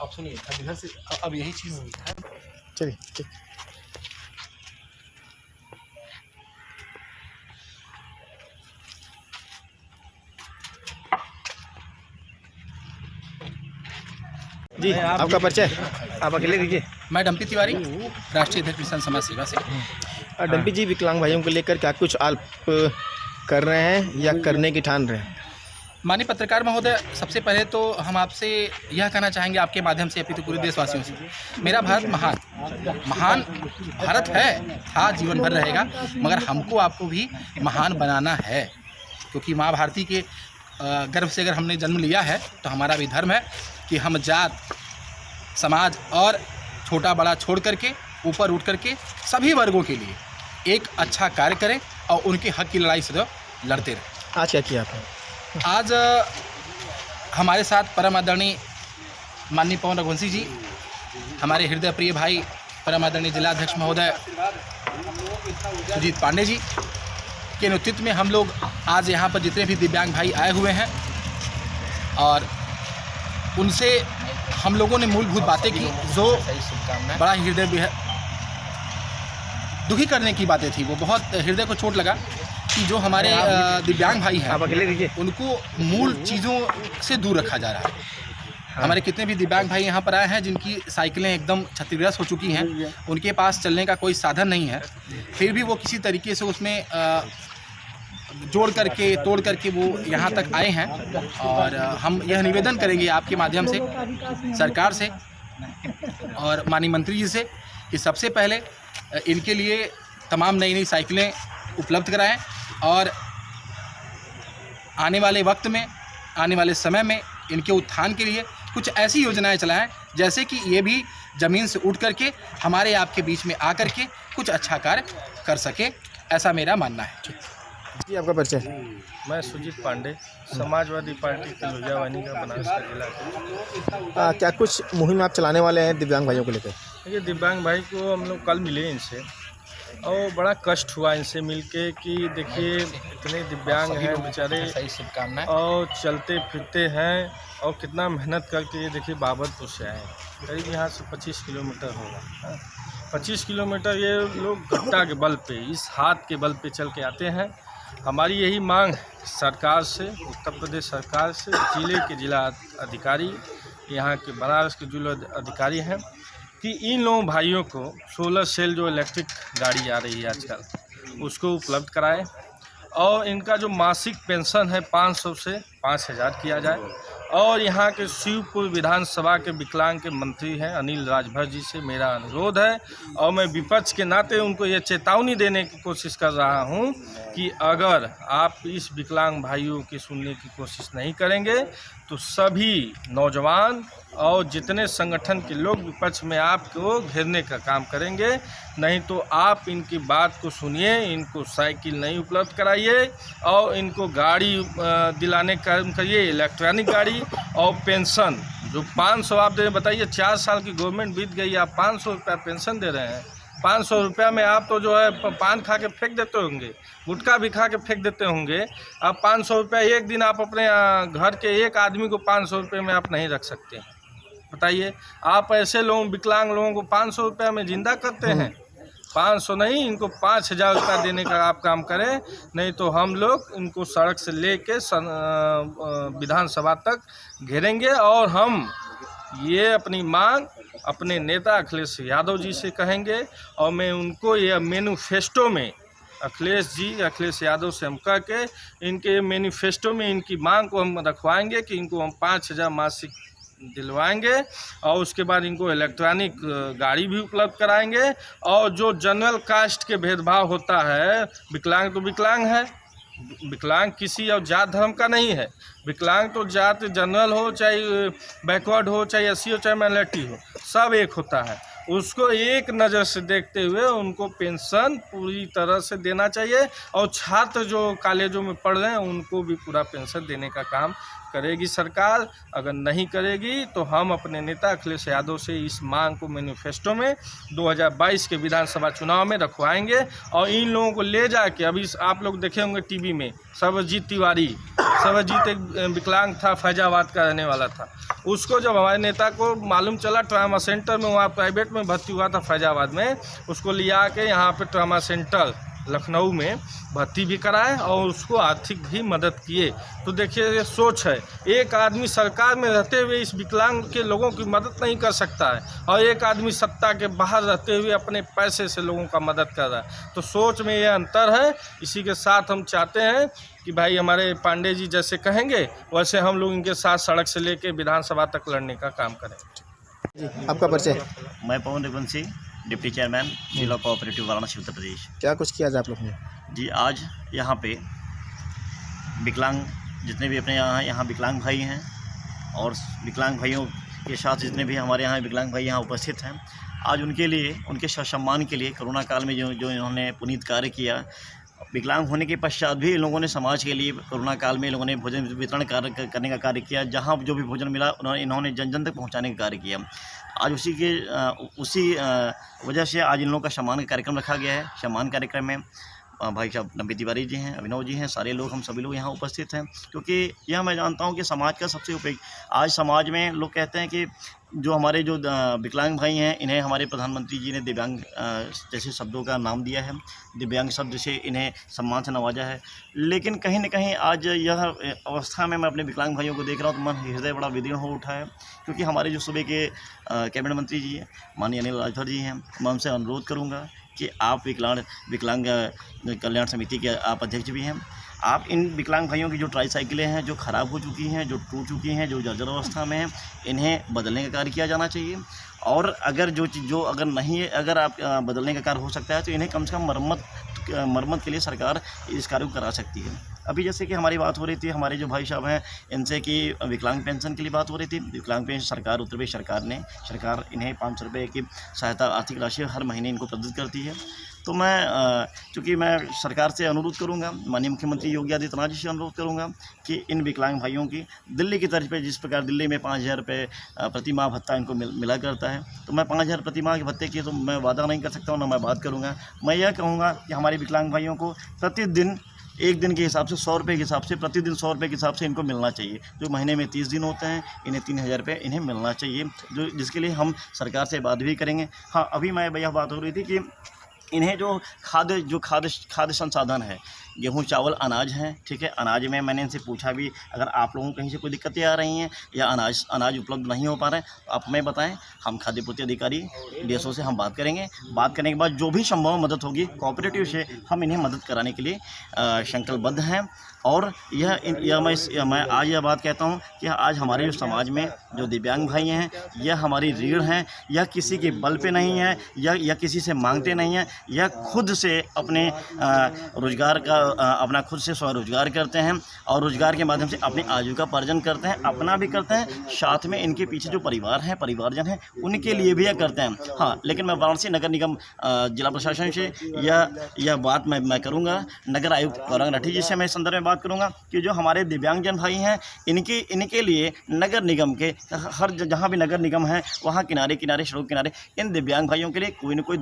आप सुनिए, अब इधर से अब यही चीज़ है। चलिए ठीक। जी आपका परिचय आप अकेले दीजिए। मैं डम्पी तिवारी, राष्ट्रीय अध्यक्ष किसान समाज सेवा से। डम्पी जी, विकलांग भाइयों को लेकर क्या कुछ आप कर रहे हैं या करने की ठान रहे हैं? माननीय पत्रकार महोदय, सबसे पहले तो हम आपसे यह कहना चाहेंगे आपके माध्यम से अपितु पूरे देशवासियों से, मेरा भारत महान भारत है, था, जीवन भर रहेगा, मगर हमको आपको भी महान बनाना है, क्योंकि माँ भारती के गर्भ से अगर हमने जन्म लिया है तो हमारा भी धर्म है कि हम जात समाज और छोटा बड़ा छोड़ करके ऊपर उठ करके सभी वर्गों के लिए एक अच्छा कार्य करें और उनके हक की लड़ाई सदैव लड़ते रहें। आज क्या किया आपने? आज हमारे साथ परम आदरणीय माननीय पवन रघुवंशी जी, हमारे हृदय प्रिय भाई परम आदरणीय जिलाध्यक्ष महोदय सुजीत पांडे जी के नेतृत्व में हम लोग आज यहाँ पर जितने भी दिव्यांग भाई आए हुए हैं और उनसे हम लोगों ने मूलभूत बातें की जो बड़ा हृदय दुखी करने की बातें थी। वो बहुत हृदय को चोट लगा कि जो हमारे दिव्यांग भाई हैं आप अकेले दीजिए। उनको मूल चीज़ों से दूर रखा जा रहा है। हमारे कितने भी दिव्यांग भाई यहाँ पर आए हैं जिनकी साइकिलें एकदम क्षतिग्रस्त हो चुकी हैं, उनके पास चलने का कोई साधन नहीं है, फिर भी वो किसी तरीके से उसमें जोड़ करके तोड़ करके वो यहाँ तक आए हैं। और हम यह निवेदन करेंगे आपके माध्यम से सरकार से और माननीय मंत्री जी से कि सबसे पहले इनके लिए तमाम नई नई साइकिलें उपलब्ध कराएं और आने वाले वक्त में, आने वाले समय में इनके उत्थान के लिए कुछ ऐसी योजनाएं चलाएं जैसे कि ये भी ज़मीन से उठ करके हमारे आपके बीच में आकर के कुछ अच्छा कार्य कर सके, ऐसा मेरा मानना है। जी आपका परिचय? मैं सुजीत पांडे, समाजवादी पार्टी के लुधियावानी का बनारस का जिला अध्यक्ष। क्या कुछ मुहिम आप चलाने वाले हैं दिव्यांग भाइयों को लेकर? देखिए, दिव्यांग भाई को हम लोग कल मिले इनसे और बड़ा कष्ट हुआ इनसे मिलके कि देखिए इतने दिव्यांग हैं बेचारे सही शुभकामनाएं और चलते फिरते हैं और कितना मेहनत करके ये देखिए बाबतपुर से आए हैं। करीब यहाँ से 25 किलोमीटर होगा। 25 किलोमीटर ये लोग गट्टा के बल पे, इस हाथ के बल पे चल के आते हैं। हमारी यही मांग सरकार से, उत्तर प्रदेश सरकार से, जिले के जिला अधिकारी, यहाँ के बनारस के जिला अधिकारी हैं कि इन लोगों भाइयों को सोलर सेल जो इलेक्ट्रिक गाड़ी आ रही है आजकल उसको उपलब्ध कराएं और इनका जो मासिक पेंशन है 500 से 5000 किया जाए। और यहाँ के शिवपुर विधानसभा के विकलांग के मंत्री हैं अनिल राजभर जी से मेरा अनुरोध है और मैं विपक्ष के नाते उनको ये चेतावनी देने की कोशिश कर रहा हूँ कि अगर आप इस विकलांग भाइयों की सुनने की कोशिश नहीं करेंगे तो सभी नौजवान और जितने संगठन के लोग विपक्ष में आपको घेरने का काम करेंगे। नहीं तो आप इनकी बात को सुनिए, इनको साइकिल नहीं उपलब्ध कराइए और इनको गाड़ी दिलाने का काम करिए, इलेक्ट्रॉनिक गाड़ी और पेंशन जो 500 आप दे बताइए, 4 साल की गवर्नमेंट बीत गई, आप 500 रुपया पेंशन दे रहे हैं। 500 रुपया में आप तो जो है पान खा के फेंक देते होंगे, गुटखा भी खा के फेंक देते होंगे। आप 500 रुपया एक दिन आप अपने घर के एक आदमी को 500 रुपये में आप नहीं रख सकते। बताइए, आप ऐसे लोग विकलांग लोगों को 500 रुपया में जिंदा करते हैं? 500 नहीं, इनको 5000 रुपया देने का आप काम करें, नहीं तो हम लोग इनको सड़क से लेके विधानसभा तक घेरेंगे। और हम ये अपनी मांग अपने नेता अखिलेश यादव जी से कहेंगे और मैं उनको ये मैनिफेस्टो में अखिलेश यादव से हम कह के इनके मैनिफेस्टो में इनकी मांग को हम रखवाएंगे कि इनको हम 5000 मासिक दिलवाएंगे और उसके बाद इनको इलेक्ट्रॉनिक गाड़ी भी उपलब्ध कराएंगे। और जो जनरल कास्ट के भेदभाव होता है, विकलांग तो विकलांग है, विकलांग किसी और जात धर्म का नहीं है। विकलांग तो जात जनरल हो, चाहे बैकवर्ड हो, चाहे एससी हो, चाहे माइनॉरिटी हो, सब एक होता है। उसको एक नज़र से देखते हुए उनको पेंशन पूरी तरह से देना चाहिए और छात्र जो कॉलेजों में पढ़ रहे हैं उनको भी पूरा पेंशन देने का काम करेगी सरकार। अगर नहीं करेगी तो हम अपने नेता अखिलेश यादव से इस मांग को मैनिफेस्टो में 2022 के विधानसभा चुनाव में रखवाएंगे और इन लोगों को ले जाके, अभी आप लोग देखे होंगे टीवी में, सर्वजीत तिवारी सर्वजीत एक विकलांग था, फैजाबाद का रहने वाला था। उसको जब हमारे नेता को मालूम चला ट्रामा सेंटर में, वहाँ प्राइवेट में भर्ती हुआ था फैजाबाद में, उसको लिया के यहाँ पे ट्रामा सेंटर लखनऊ में भर्ती भी कराए और उसको आर्थिक भी मदद किए। तो देखिए ये सोच है, एक आदमी सरकार में रहते हुए इस विकलांग के लोगों की मदद नहीं कर सकता है और एक आदमी सत्ता के बाहर रहते हुए अपने पैसे से लोगों का मदद कर रहा है। तो सोच में ये अंतर है। इसी के साथ हम चाहते हैं कि भाई हमारे पांडे जी जैसे कहेंगे वैसे हम लोग इनके साथ सड़क से लेके विधानसभा तक लड़ने का काम करें। जी, आपका परिचय? मैं पवन रघुवंशी, डिप्टी चेयरमैन जिला कोऑपरेटिव वाराणसी उत्तर प्रदेश। क्या कुछ किया जाए आप लोग ने? जी, आज यहाँ पे विकलांग जितने भी अपने यहाँ विकलांग भाई हैं और विकलांग भाइयों के साथ जितने भी हमारे यहाँ विकलांग भाई यहाँ उपस्थित हैं, आज उनके लिए, उनके सम्मान के लिए कोरोना काल में जो इन्होंने पुनीत कार्य किया, विकलांग होने के पश्चात भी इन लोगों ने समाज के लिए कोरोना काल में लोगों ने भोजन वितरण कार्य करने का कार्य किया। जहाँ जो भी भोजन मिला इन्होंने जन जन तक पहुँचाने का कार्य किया। आज उसी वजह से आज इन लोगों का सम्मान का कार्यक्रम रखा गया है। सम्मान कार्यक्रम में भाई साहब नबी तिवारी जी हैं, अभिनव जी हैं, सारे लोग, हम सभी लोग यहाँ उपस्थित हैं, क्योंकि यह मैं जानता हूँ कि समाज का सबसे उपयोग, आज समाज में लोग कहते हैं कि जो हमारे जो विकलांग भाई हैं इन्हें हमारे प्रधानमंत्री जी ने दिव्यांग जैसे शब्दों का नाम दिया है, दिव्यांग शब्द से इन्हें सम्मान से नवाजा है। लेकिन कहीं न कहीं आज यह अवस्था में मैं अपने विकलांग भाइयों को देख रहा हूँ तो मन हृदय बड़ा विदीर्ण हो उठा है, क्योंकि हमारे जो सूबे के कैबिनेट मंत्री जी हैं माननीय अनिल राजभर जी हैं, मैं उनसे अनुरोध करूँगा कि आप विकलांग कल्याण समिति के आप अध्यक्ष भी हैं, आप इन विकलांग भाइयों की जो ट्राईसाइकिलें हैं जो ख़राब हो चुकी हैं, जो टूट चुकी हैं, जो जर्जर अवस्था में हैं, इन्हें बदलने का कार्य किया जाना चाहिए। और अगर अगर आप बदलने का कार्य हो सकता है तो इन्हें कम से कम मरम्मत के लिए सरकार इस कार्य को करा सकती है। अभी जैसे कि हमारी बात हो रही थी, हमारे जो भाई साहब हैं इनसे कि विकलांग पेंशन के लिए बात हो रही थी। विकलांग पेंशन सरकार, उत्तर प्रदेश सरकार इन्हें 500 रुपये की सहायता, आर्थिक राशि हर महीने इनको प्रदत्त करती है। तो चूँकि मैं सरकार से अनुरोध करूंगा, माननीय मुख्यमंत्री योगी आदित्यनाथ जी से अनुरोध करूंगा कि इन विकलांग भाइयों की दिल्ली की तर्ज पे, जिस प्रकार दिल्ली में 5000 रुपये प्रति माह भत्ता इनको मिला करता है, तो मैं 5000 प्रति माह के भत्ते की तो मैं वादा नहीं कर सकता हूँ, ना मैं बात करूँगा। मैं यह कहूँगा कि हमारे विकलांग भाइयों को प्रतिदिन एक दिन के हिसाब से 100 रुपये के हिसाब से, प्रतिदिन 100 रुपये के हिसाब से इनको मिलना चाहिए। जो महीने में 30 दिन होते हैं, इन्हें 3000 रुपये इन्हें मिलना चाहिए, जिसके लिए हम सरकार से बात भी करेंगे। हाँ, अभी यह बात हो रही थी कि इन्हें जो खाद्य संसाधन है, गेहूँ, चावल, अनाज हैं, ठीक है। अनाज में मैंने इनसे पूछा भी, अगर आप लोगों को कहीं से कोई दिक्कतें आ रही हैं या अनाज उपलब्ध नहीं हो पा रहे हैं तो आप हमें बताएं, हम खाद्य पूर्ति अधिकारी डीएसओ से हम बात करेंगे। बात करने के बाद जो भी संभव मदद होगी कोऑपरेटिव से हम इन्हें मदद कराने के लिए संकल्पबद्ध हैं। और मैं आज यह बात कहता हूँ कि आज हमारे जो समाज में जो दिव्यांग भाई हैं, यह हमारी रीढ़ हैं, यह किसी के बल पे नहीं है, यह किसी से मांगते नहीं हैं, यह खुद से अपने रोजगार का अपना खुद से स्वरोजगार करते हैं और रोजगार के माध्यम से अपनी आजीविका पार्जन करते हैं, अपना भी करते हैं, साथ में इनके पीछे जो परिवारजन हैं उनके लिए भी यह करते हैं। हाँ, लेकिन मैं वाराणसी नगर निगम जिला प्रशासन से यह बात मैं करूँगा, नगर आयुक्त गौरंग राठी जी से मैं इस संदर्भ में बात करूँगा कि जो हमारे दिव्यांगजन भाई हैं इनके लिए नगर निगम के हर जहाँ भी नगर निगम है वहाँ किनारे सड़क किनारे इन दिव्यांग भाइयों के लिए कोई न कोई